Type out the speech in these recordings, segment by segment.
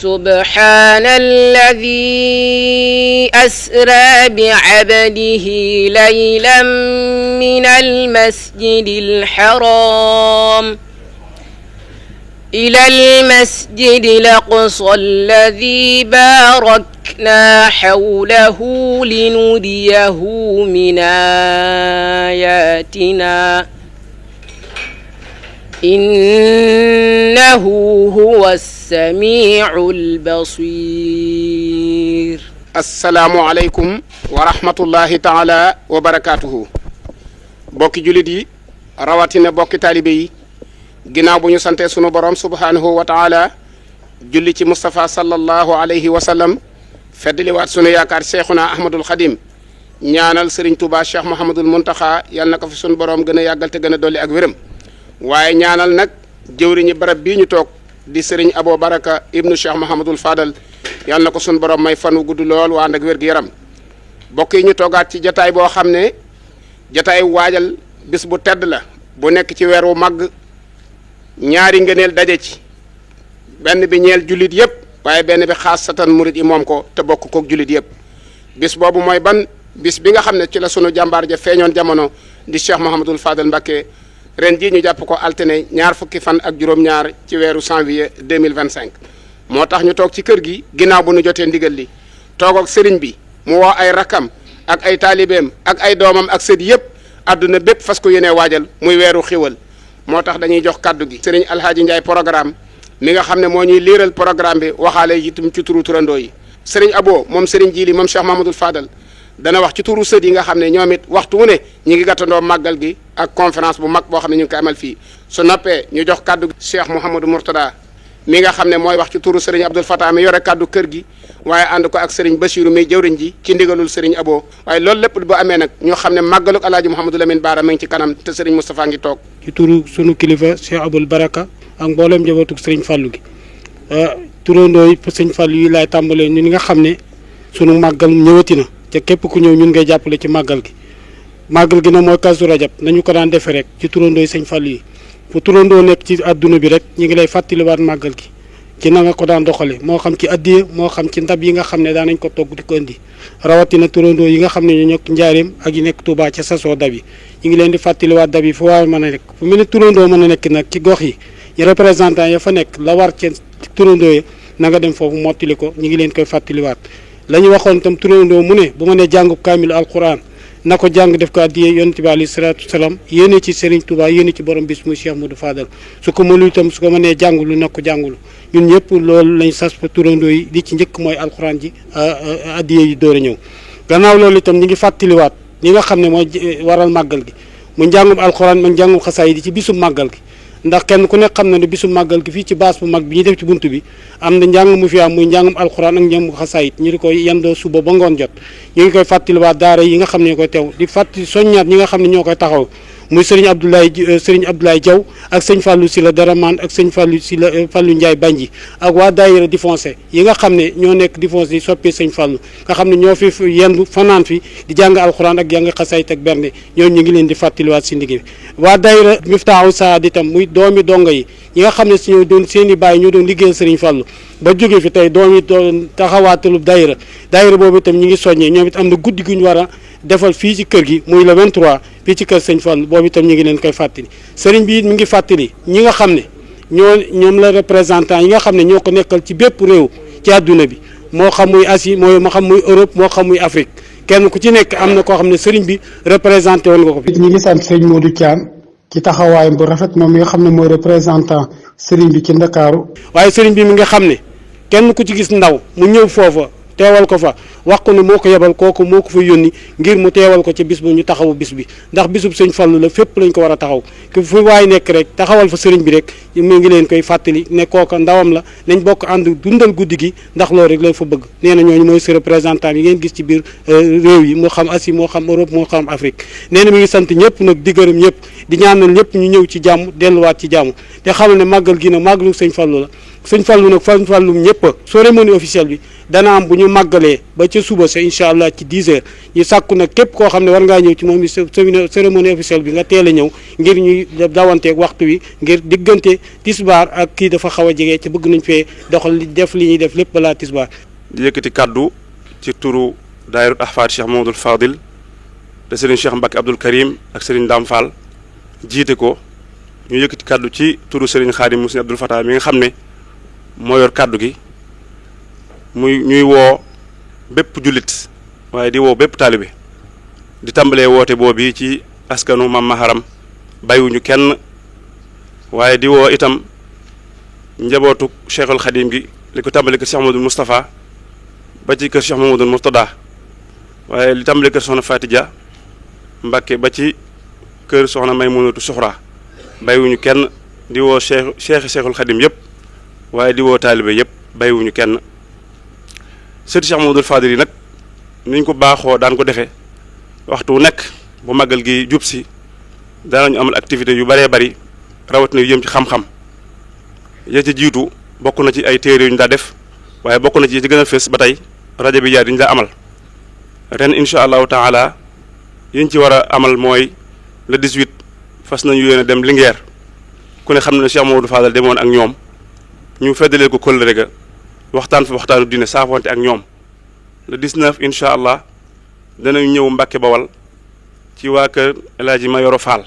سبحان الذي أسرى بعبده ليلا من المسجد الحرام إلى المسجد الأقصى الذي باركنا حوله لنريه من آياتنا إنه هو السميع البصير. السلام عليكم ورحمة الله تعالى وبركاته. bokki julit yi rawatina bokki taalibe yi ginnaaw bu ñu sante sunu borom subhanahu wa taala julli ci Mustafa sallallahu alayhi wa sallam feddliwaat sunu yaakaar Cheikhuna Ahmadul Khadim ñaanal Serigne Touba Cheikh Mouhamadul Muntaxa yal na ko fi sunu borom gën a yàggal te gën a dolli ak wéram waaye ñaanal nag jëwriñi barab bii ñu toog di Serigne Abo Baraka ibnu Cheikh Mouhamadul Fadal yal na ko sunu borom may fan wu gudd lool waa ànd ak wér gu yaram bokk yi ñu toogaat ci jataay boo xam ne jataay waajal bis bu tedd la bu nekk ci weer wu màgg ñaari ngëneel daje ci benn bi ñeel jullit yëpp waaye benn bi xaasatan murit yi moom ko te bokk kook jullit yëpp bis boobu mooy ban bis bi nga xam ne ci la sunu jàmbaar ja feeñoon jamono di Cheikh Mouhamadul Fadal Mbacké ren jii ñu jàpp ko altine ñaar fukki fan ak juróom-ñaar ci weeru janvier 2025 moo tax ñu toog ci kër gi ginnaaw bu ñu jotee ndigal li toog ak sëriñ bi mu woo ay rakkam ak ay taalibeem ak ay doomam ak sët yëpp àdduna bépp fas ko yéenee waajal muy weeru xiwal moo tax dañuy jox kaddu gi sëriñ Alhaaji Ndiaye programme mi nga xam ne moo ñuy liiral programme bi waxaale itam ci turu turandoo yi sëriñ Abo moom sëriñ Jili moom Cheikh Mahamadul Fadal dana wax ci turu sët yi nga xam ne ñoom it waxtu wu ne ñi ngi gàttandoo màggal gi ak conférence bu mag boo xam ne ñu ngi koy amal fii su noppee ñu jox kaddu Cheikh Mouhamadou Mourtada mi nga xam ne mooy wax ci turu sëriñ Abdoul Fatah mi yore kaddu kër gi waaye ànd ko ak sëriñ Bachirou mi jëwriñ ji ci ndigalul sëriñ Abo waaye loolu lépp bu amee nag ñoo xam ne màggaluk alaaji Mouhamadou Lamine Bara mi ngi ci kanam te sëriñ Moustapha ngi toog ci turu sunu kilifa Cheikh Aboul Baraka ak mboolem njabootuk sëriñ Fallou gi turandoo yi sëriñ Fallou yi laay tàmbalee ñun nga xam ne sunu màggal ñëwati na te képp ku ñëw ñun ngay jàppale ci màggal gi nag mooy Kazu Rajab nañu ko daan defee rek ci turandoo yi sëñ Fallou yi fu turandoo nekk ci adduna bi rek ñu ngi lay fàttaliwaat màggal gi ci na nga ko daan doxale moo xam ci addiye moo xam ci ndab yi nga xam ne daan nañ ko togg di ko indi rawatina turandoo yi nga xam ne ñu nekk njaareem ak yi nekk Touba ca sasoo dab yi ñu ngi leen di fàttaliwaat dab yi fu waaye mën a nekk fu mel ne turandoo mën a nekk nag ci gox yi ñu représentant ya fa nekk la war ci turandoo yi na nga dem foofu mottali ko ñu ngi leen koy fàttaliwaat la ñu waxoon itam turandoo mu ne bu ma nee jàngub kaamilu alquran na ko jàng def ko addiyee yonent bi alayhi salaatu wasalaam yéene ci Serigne Touba yéene ci borom bis muy Cheikh Modou Fadal su ko mënul itam su ko mënee jàngulu na ko jàngulu ñun ñëpp loolu lañ sas fa turandoo yi li ci njëkk mooy alquran ji addiyee yi door a ñëw gannaaw loolu itam ñi ngi fàttaliwaat ñi nga xam ne mooy waral màggal gi mu njàngum alquran ak njàngum xasaay di ci bisum màggal gi ndax kenn ku nekk xam na ne bisu màggal gi fii ci baas bu mag bi ñu def ci bunt bi am na njàng mu fi am muy njàngum alxuraan ak njàngum xasaayit ñu di koy yendoo suba ba ngoon jot ñu ngi koy fàttaliwaat daara yi nga xam ne ñoo koy teew di fàttali soññaat ñi nga xam ne ñoo koy taxaw muy sëriñ Abdoulaye Diaw ak sëñ Fallou Sylla Daraman ak sëñ Fallou Sylla Fallou Ndiaye Banji ak waa daayira di foncé yi nga xam ne ñoo nekk di foncé di soppee sëñ Fallou nga xam ne ñoo fi yendu fanaan fi di jàng alxuraan ak jàng xasaayit ak bernde ñoo ñu ngi leen di fàttaliwaat si ndigg bi waa daayira Miftaahu Saad itam muy doomi dongo yi ñi nga xam ne si ñoo doon seen i bàyyi ñoo doon liggéeyal sëriñ Fallou ba jóge fi tey doom yi doon taxawaatalub daayira boobu itam ñi ngi soññee ñoom it am na guddi gu ñu war a defal fii ci kër gi muy le 23 fii ci kër sëñ Fallou boobu itam ñu ngi leen koy fàttali sëriñ bi it mi ngi fàttali ñi nga xam ne ñoom la représentant yi nga xam ne ñoo ko nekkal ci bépp réew ci àdduna bi moo xam muy Asie moo xam muy Europe moo xam muy Afrique kenn ku ci nekk am na koo xam ne sëriñ bi représenté woon nga ko fi. ñi ngi sant sëñ Modou Thiam ci taxawaayam bu rafet moom mi nga xam ne mooy représentant sëriñ bi ci Ndakaaru waaye sëriñ bi mi nga xam ne kenn ku ci gis ndaw mu ñëw foofa teewal ko fa wax ko ne moo ko yebal kooku moo ko fa yónni ngir mu teewal ko ci bis bu ñu taxawu bis bi ndax bisub sëñ Fallou la fépp lañ ko war a taxaw ku fu waay nekk rek taxawal fa sëriñ bi rek mu ngi leen koy fàttali ne kooka ndawam la nañ bokk ànd dundal guddi gi ndax loolu rek la fa bëgg nee na ñooñu mooy sa représentant yi ngeen gis ci biir réew yi moo xam Asie moo xam Europe moo xam Afrique nee na mi ngi sant ñëpp nag di gërëm ñëpp di ñaanal ñëpp ñu ñëw ci jàmm delluwaat ci jàmm te xamal ne màggal gi nag màggalu sëñ Fallou la sëñ Fallou nag fan Fallou ñëpp cérémonie officielle bi dana am bu ñu màggalee ba ca suba sa incha allah ci 10 heures ñu sàkku nag képp koo xam ne war ngaa ñëw ci moom cérémonie officielle bi nga teel a ñëw ngir ñuy dawanteeg waxtu wi ngir diggante tisbaar ak kii dafa xaw a jege ci bëgg nañ fee doxal def li ñuy def lépp balaa tisbaar. di yëkkati kaddu ci turu daayirut ahfaad Cheikh Mamadou Fadil te Serigne Cheikh Mbacke Abdoul Karim ak Serigne Dame Fall jiite ko ñu yëkkati kaddu ci turu Serigne Khadim Moussa Abdoul Fatah mi nga xam ne moo yor kaddu gi muy ñuy woo bépp jullit waaye di woo bépp taalibe di tàmbalee woote boobu ci askanu Mam Maharam bàyyiwuñu kenn waaye di woo itam njabootu Cheikhul Khadim gi li ko tàmbalee kër Cheikh Mamadou Moustapha ba ci kër Cheikh Mamadou Mourtada waaye li tàmbalee kër Soxna Fatidia Mbacke ba ci kër Soxna Maymunatu Suxra bàyyiwuñu kenn di woo Cheikhul Khadim yëpp waaye di woo taalibe yëpp bàyyiwuñu kenn sëti Cheikh Mamadou Fadil yi nag niñ ko baaxoo daan ko defee waxtu wu nekk bu màggal gi jub si daanañu amal activité yu bëree bëri rawatina yu jëm ci xam-xam ya ca jiitu bokk na ci ay téere yu ñu daa def waaye bokk na ci gën a fës ba tey rajo bi jaar yi ñu daa amal ren incha allahu taala yiñ ci war a amal mooy le 18 fas nañu yéene dem Linguère ku ne xam ne Cheikh Mamadou Fadal demoon ak ñoom ñu feddaleel ko kóllëre ga waxtaan fa waxtaanu diine saafonte ak ñoom le 19 incha allah danañ ñëw Mbàkke Bawal ci waa kër El Hadji Mayoro Fall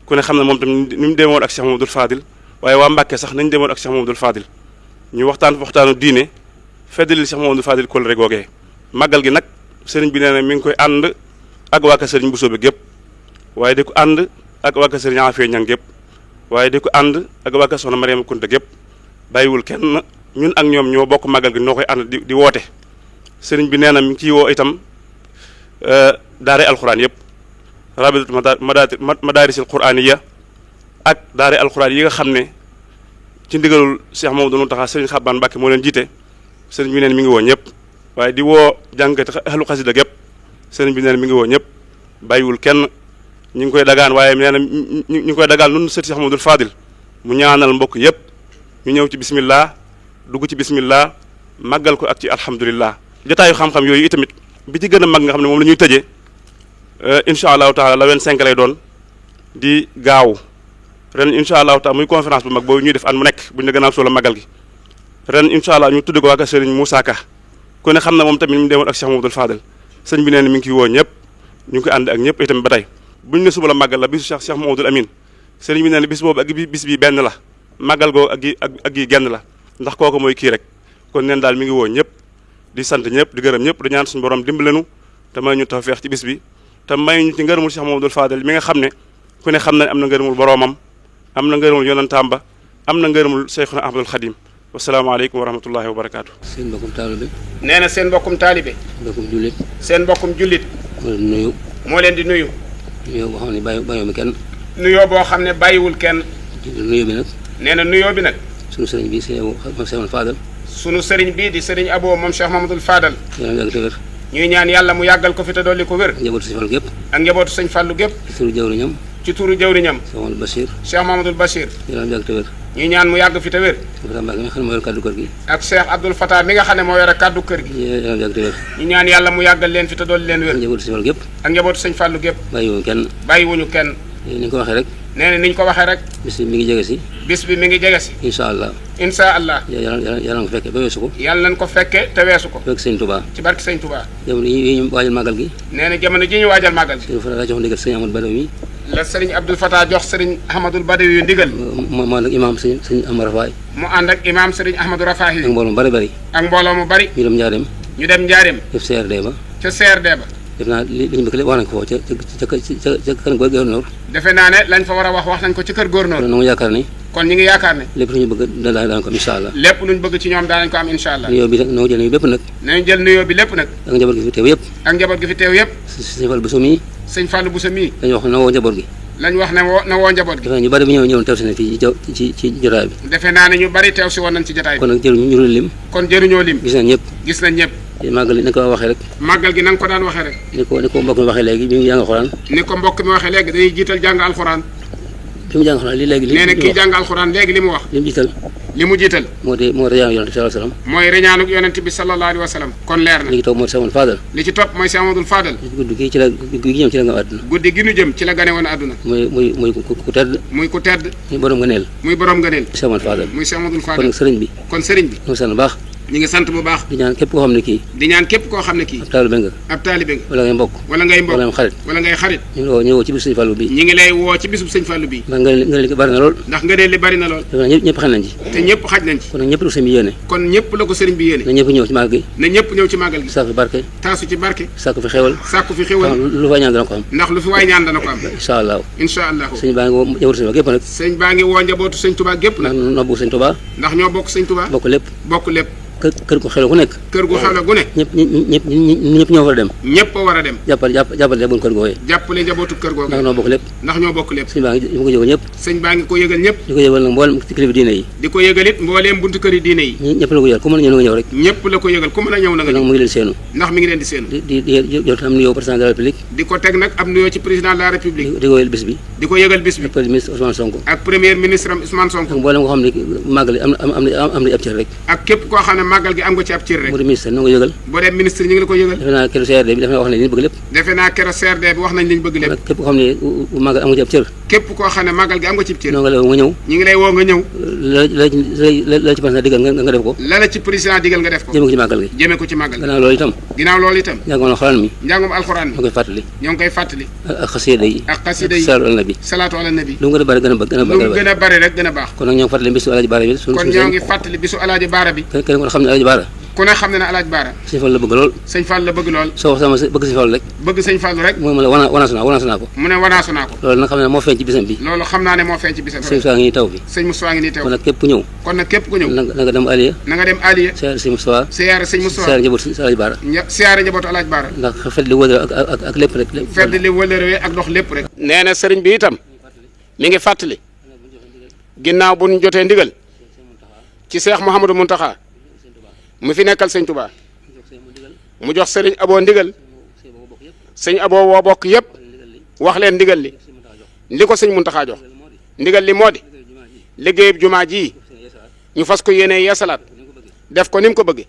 ku ne xam ne moom tam ni mu demoon ak Cheikh Mamadou Fadil waaye waa Mbàkke sax nañ demoon ak Cheikh Mamadou Fadil ñu waxtaan fa waxtaanu diine feddalil Cheikh Mamadou Fadil kóllëre googee màggal gi nag sëriñ bi nee na mi ngi koy ànd ak waa kër sëriñ Bousso bi gépp waaye di ko ànd ak waa kër sëriñ Afee Ñang gépp waaye di ko ànd ak waa kër soxna Mariama Kunta gépp bàyyiwul kenn ñun ak ñoom ñoo bokk màggal gi noo koy ànd di woote sëriñ bi nee na mi ngi ciy woo itam daare alxuraan yëpp rabitatu madaarisil quraaniya ak daare alxuraan yi nga xam ne ci ndigalul Cheikh Mamadou Mountakha sëriñ Xabbaan Mbàkke moo leen jiite sëriñ bi neen mi ngi woo ñëpp waaye di woo jàngkat ahlu xasida gépp sëriñ bi neen mi ngi woo ñëpp bàyyiwul kenn ñu ngi koy dagaan waaye nee na ñu ngi koy dagaan nun sëti Cheikh Mamadou Fadil mu ñaanal mbokk yëpp ñu ñëw ci bismillah dugg ci bismillah màggal ko ak ci alhamdulillah jotaayu xam-xam yooyu itamit bi ci gën a mag nga xam ne moom la ñuy tëjee incha allahu taala la 25 lay doon di gaaw ren incha allahu taala muy conférence bu mag boobu ñuy def at mu nekk bu ñu la gën a am solo màggal gi ren incha allah ñu tudd ko waa kër Serigne Moussa Ka ku ne xam na moom tamit mu demoon ak Cheikh Mamadou Fadel sëñ bi nee na mi ngi ciy woo ñëpp ñu ngi koy ànd ak ñëpp itam ba tey bu ñu ne suba la màggal la bisu Cheikh Mamadou Amine sëriñ bi nee na bis boobu ak bis bi benn la màggal goo ak gi genn la ndax kooku mooy kii rek kon neen daal mi ngi woo ñëpp di sant ñëpp di gërëm ñëpp di ñaan suñu borom dimbalenu te may ñu tawfeex ci bis bi te may ñu ci ngërëmul Cheikh Mamadou Fadel mi nga xam ne ku ne xam ne am na ngërëmul boroomam am na ngërëmul yonantaam ba am na ngërëmul Cheikhuna Ahmadul Khadim wasalaamaaleykum wa rahmatullahi wa barakaatu. seen mbokkum taalibe. nee na seen mbokkum taalibe. mbokkum jullit. seen mbokkum jullit. moo leen di nuyu. moo leen di nuyu. nuyoo boo xam ne bàyyiwul kenn. nuyoo boo xam ne bàyyiwul kenn. nuyoo bi nag. nee na nuyoo bi nag. sunu sëriñ bi sëriñ moom Cheikh Mamadou Fadal. sunu sëriñ bi di sëriñ Abo moom Cheikh Mamadou Fadal. yàlla yàgg te wér. ñuy ñaan yàlla mu yàggal ko fi te dolli ko wér. ak njabootu sëñ Fallu gépp. ak njabootu sëñ Fallu gépp. ci turu jawriñam. ci turu jawriñam. Cheikh Mamadou Bachir. Cheikh Mamadou Bachir. yàlla yàgg te wér. ñuy ñaan mu yàgg fi te wér. ak Cheikh Abdoul Fatah mi nga xam ne moo yore kàddu kër gi. yàlla yàgg te wér. ñu ñaan yàlla mu yàggal leen fi te dolli leen wér. ak njabootu sëñ Fallu gépp. ak njabootu sëñ Fallu gépp. bàyyiwuñu kenn. bàyyiwuñu kenn. ni ñu ko waxee rek. nee na ni ñu ko waxee rek. bis bi mi ngi jege si. bis bi mi ngi jege si. incha allah. incha allah. yàlla nañ ko fekkee ba weesu ko. yàlla nañ ko fekkee te weesu ko. fekk sëñ Touba. ci barke sëñ Touba. jamono yi ñu waajal màggal gi. nee na jamono ji ñu waajal màggal gi. sëñ Fata daa jox ndigal sëñ Amadou Badawi. la sëriñ Abdoul Fatah jox sëriñ Ahmadul Badawi yu ndigal. mu ànd ak imaam sëñ Amadou Rafaay. mu ànd ak imaam sëriñ Ahmadou Rafaay. ak mbooloo mu bari. ak mbooloo mu bari. ñu dem Njaareem. ñu dem Njaareem. def CRD ba. ca CRD ba. def naa li ñu bëgg lépp wax nañ ko foofu ca kër gouverneur. defe naa ne lañ fa war a wax nañ ko ci kër gouverneur. kon na mu yaakaar ni. kon ñi ngi yaakaar ne. lépp lu ñu bëgg daan ko am incha allah. lépp lu ñu bëgg ci ñoom daanañ ko am incha allah. nuyoo bi nag noo jël nuyoo bépp nag. nañ jël nuyoo bi lépp nag. ak njaboot gi fi teew yëpp. ak njaboot gi fi teew yëpp. sëñ Fallou Bousso mii. sëñ Fallou Bousso mii. dañu wax na woo njaboot gi. lañ wax ne na woo njaboot gi. defe naa ñu bari bu ñëwoon teew si ne fii ci jotaay bi. defe naa ne ñu bari teew si woon nañ ci jotaay bi. kon nag jëruñu lim. kon jëruñoo lim. gis nañ ñëpp. gis nañ ñëpp. màggal ni ko waxee rek. màggal gi na nga ko daan waxee rek. ni ko mbokk mi waxee léegi bi mu jàng alxuraan. ni ko mbokk mi waxee léegi dañuy jiital jàng alxuraan. bi mu jàng alxuraan li léegi nee na kii jàng alxuraan léegi li mu wax li mu jiital moo reñaanu yonent bi sallallahu alayhi wasallam mooy reñaanuk yonent bi sallallahu alayhi wasallam kon leer na li ci topp mooy Cheikh Amadou Fadal li ci topp mooy Cheikh Amadou Fadal guddi gi ci la nga àdduna guddi gi nu jëm ci la gane woon àdduna muy ku tedd muy ku tedd muy borom ngëneel Cheikh Amadou Fadal muy Cheikh Amadou Fadal kon sëriñ bi ñu sant baax ñi ngi sant bu baax di ñaan képp koo xam ne kii ab taalibe nga wala ngay mbokk wala ngay xarit ñu ngi woo ci bisu sëñ Fallou bi ñi ngi lay woo ci bisu sëñ Fallou bi ndax nga li bari na lool te ñëpp xaj nañ ci kon nag ñëpp la ko sëñ bi yéene kon ñëpp la ko sëriñ bi yéene na ñëpp ñëw ci màggal gi sàkku fi barke sàkku fi xewal lu fay ñaan dana ko am ndax lu fi waay ñaan dana ko am incha allah sëñ baa ngi woo njabootu sëñ Tuubaa gépp nag sëñ baa ngi woo njabootu sëñ Tuubaa gépp nag ndax ñoo bokk sëñ Tuubaa bokk lépp kër gu xewle gu nekk ñëpp ñoo war a dem ñëpp a war a dem jàppale njabootu kër googu jàppale njabootu kër googu ndax ñoo bokk lépp sëñ baa ngi ko yëgal ñëpp di ko yëgal nag mboolem ci kilifa diine yi di ko yëgal it mbooleem buntu kër yi diine yi ñëpp la ko yëgal ku mën a ñëw na nga ñëw rek ñëpp la ko yëgal ku mën a ñëw na nga ñëw mu ngi leen seenu ndax mi ngi leen di seenu di jot am nuyoo président de la république di ko teg nag am nuyoo ci président de la république di ko yëgal bis bi di ko yëgal bis bi ak premier ministre Ousmane Sonko ak mboolem koo xam ne màggal gi am na ab cër rek ak képp koo xam ne màggal gi am nga ci ab cër rek bu dee ministre ñu ngi yëgal boo dee ministre ñu ngi la ko yëgal defe naa keroog CRD bi wax nañ li ñu bëgg lépp képp koo xam ne màggal am nga ci ab cër képp koo xam ne màggal gi am nga ci ab cër ñoo ngi lay woo nga ñëw ñu ngi lay woo nga ñëw la ci président digal nga def ko la ci président digal nga def ko jëme ko ci màggal gi ginnaaw loolu itam njàngum alxuraan mi ñoo ngi koy fàttali ak xasida yi salaatu ala nabi lu mu gën a bari gën a bari rek gën a baax kon nag ñoo ngi fàttali bisu alaaji baara bi kon ñoo ngi fàttali bisu alaaji baara bi kenn ko xam ne alaaji baara ku ne xam ne alaaji baara sëñ Fall la bëgg lool soo wax sama bëgg sëñ Fall rek bëgg sëñ Fall rek mooy mu ne wanaasu naa ko mu ne wanaasu naa ko loolu nag xam ne moo feeñ ci bisam bi loolu xam naa ne moo feeñ ci bisam sëñ Moussa ngi nii taw fi sëñ Moussa ngi nii taw kon nag képp ku ñëw na nga dem Aliya siyaare sëñ Moussa siyaare njabootu alaaji baara siyaare njabootu alaaji baara ndax fedd li wëlëre ak lépp rek fedd li wëlëre ak dox lépp rek nee na sëriñ bi itam mi ngi fàttali ginnaaw bu ñu jotee ndigal ci Cheikh Mouhamadou Mountakha mu fi nekkal sëñ Touba mu jox sëriñ Abo ndigal sëñ Abo woo bokk yëpp wax leen ndigal li ko sëñ Mountakha jox ndigal li moo di liggéeyub jumaa ji ñu fas ko yéene yeesalaat def ko ni mu ko bëggee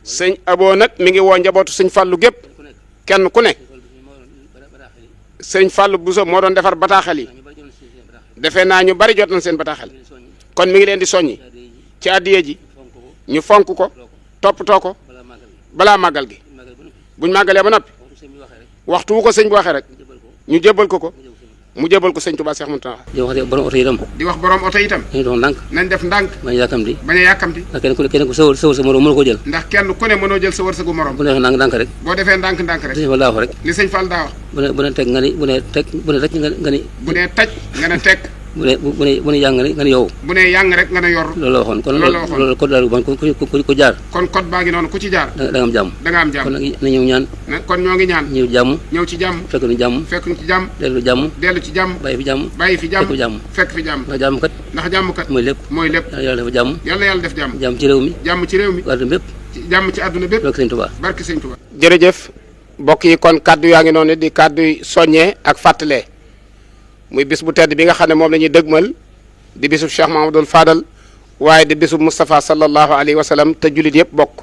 sëñ Abo nag mi ngi woo njabootu sëñ Fallou gépp kenn ku ne sëñ Fallou Bousso moo doon defar bataaxel yi defee naa ñu bari jot nañ seen bataaxel kon mi ngi leen di soññi ci addiye ji ñu fonk ko toppatoo ko balaa màggal gi buñ màggalee ba noppi waxtu wu ko sëñ bi waxee rek ñu jébbal ko mu jébbal ko sëñ Touba Cheikh Mountakha di wax borom oto itam nañ dox ndànk nañ def ndànk bañ a yàkkamti ndax kenn ku sawar sa morom mënu ko jël ndax kenn ku ne mënoo jël sa wërsëgu morom bu defee ndànk rek boo defee ndànk rek li sëñ Fall daa wax bu ne teg nga ni bu ne teg bu ne teg nga ni bu ne taj nga ne teg bu ne yàng nga ne yow bu ne yàng rek nga ne yor loolu la waxoon kon loolu code daal ku jaar kon code baa ngi noonu ku ci jaar da nga am jàmm kon nag na ñëw ñaan kon ñoo ngi ñaan ñëw ci jàmm fekk ñu ci jàmm dellu ci jàmm bàyyi fi jàmm fekk fi jàmm ndax jàmm kat mooy lépp yàlla dafa jàmm yàlla def jàmm jàmm ci réew mi àdduna bépp jàmm ci àdduna bépp barke sëñ Touba jërëjëf mbokk yi kon kaddu yaa ngi noonu di kaddu soññee ak fàttalee muy bis bu tedd bi nga xam ne moom la ñuy dëgmal di bisub Cheikh Mahamadul Fadal waaye di bisub Moustapha sallallahu alayhi wa sallam te jullit yëpp bokk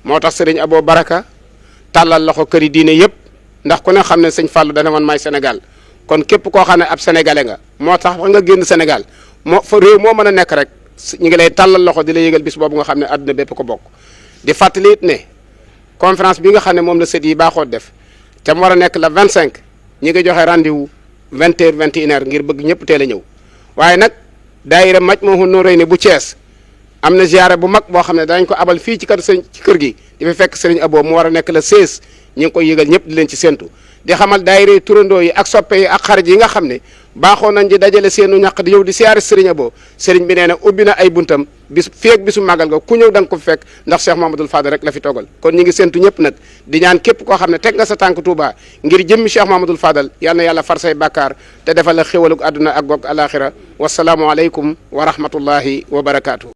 moo tax sëriñ Abo Baraka tàllal loxo këri diine yëpp ndax ku ne xam ne sëñ Fallou dana man maay Sénégal kon képp koo xam ne ab sénégalais nga moo tax wax nga génn Sénégal fa réew moo mën a nekk rek ñu ngi lay tàllal loxo di la yëgal bis boobu nga xam ne àdduna bépp ko bokk di fàttali it ne conférence bi nga xam ne moom la sët yi baaxoo def te mu war a nekk la 25 ñi ngi joxe rendez-vous 20h 21h ngir bëgg ñëpp teel a ñëw waaye nag daayira Majmahun Nurayni bu Thiès am na ziyaare bu mag boo xam ne dañ ko abal fii ci kër gi di fa fekk sëriñ Abo mu war a nekk la 16 ñu ngi koy yëgal ñëpp di leen ci séntu di xamal daayira turandoo yi ak soppe yi ak xarit yi nga xam ne baaxoo nañ di dajale seenu ñàq di yow di siyaare sëriñ Abo sëriñ bi nee na ubbi na ay buntam bis feek bisu màggal ga ku ñëw da nga ko fekk ndax Cheikh Mamadou Fadal rek la fi toogal kon ñi ngi séntu ñëpp nag di ñaan képp koo xam ne teg nga sa tànk Touba ngir jëmmi Cheikh Mamadou Fadal yal na yàlla far say bàkkaar te defal la xéwalug àdduna ak goog alaxira wasalaamu aleykum wa rahmatullahi wa barakaatu.